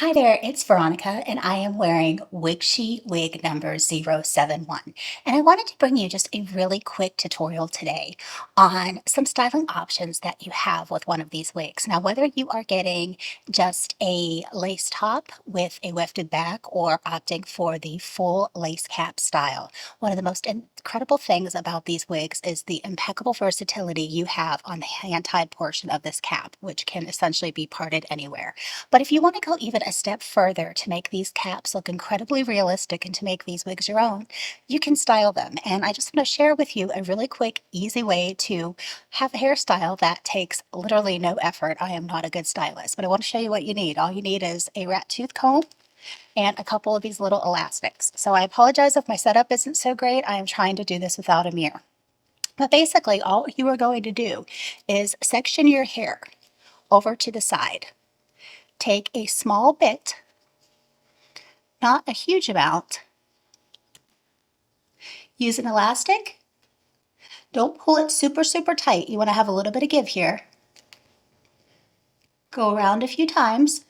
Hi there, it's Veronica, and I am wearing WigShe Wig number 071. And I wanted to bring you just a really quick tutorial today on some styling options that you have with one of these wigs. Now, whether you are getting just a lace top with a wefted back or opting for the full lace cap style, one of the most incredible things about these wigs is the impeccable versatility you have on the hand-tied portion of this cap, which can essentially be parted anywhere. But if you want to go even a step further to make these caps look incredibly realistic and to make these wigs your own, you can style them. And I just want to share with you a really quick, easy way to have a hairstyle that takes literally no effort. I am not a good stylist, but I want to show you what you need. All you need is a rat tooth comb and a couple of these little elastics. So I apologize if my setup isn't so great. I am trying to do this without a mirror. But basically, all you are going to do is section your hair over to the side. Take a small bit, not a huge amount, use an elastic. Don't pull it super, super tight. You want to have a little bit of give here. Go around a few times.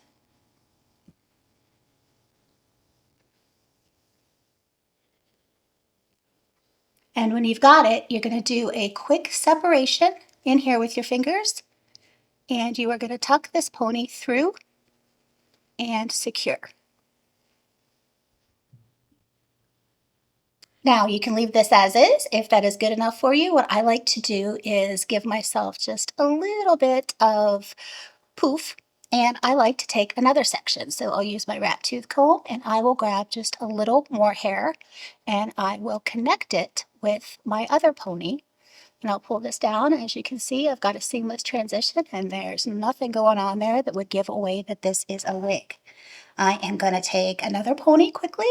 And when you've got it, you're going to do a quick separation in here with your fingers. And you are going to tuck this pony through and secure. Now you can leave this as is if that is good enough for you. What I like to do is give myself just a little bit of poof, and I like to take another section. So I'll use my rat tooth comb and I will grab just a little more hair and I will connect it with my other pony. And I'll pull this down. As you can see, I've got a seamless transition and there's nothing going on there that would give away that this is a wig. I am going to take another pony quickly.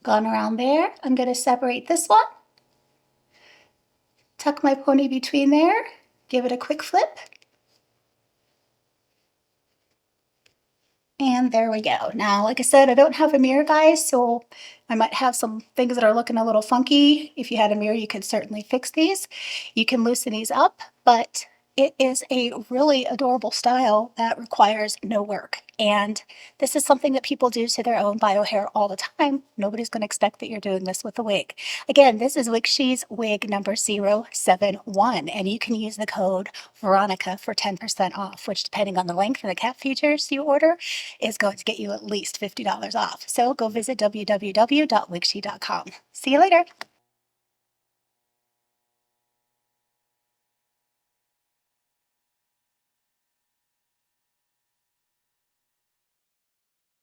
Gone around there. I'm going to separate this one. Tuck my pony between there. Give it a quick flip. And there we go. Now, like I said, I don't have a mirror, guys, so I might have some things that are looking a little funky. If you had a mirror, you could certainly fix these. You can loosen these up, but it is a really adorable style that requires no work. And this is something that people do to their own bio hair all the time. Nobody's going to expect that you're doing this with a wig. Again, this is WigShe's Wig number 071, and you can use the code Veronica for 10% off, which depending on the length and the cap features you order, is going to get you at least $50 off. So go visit www.wigshe.com. See you later.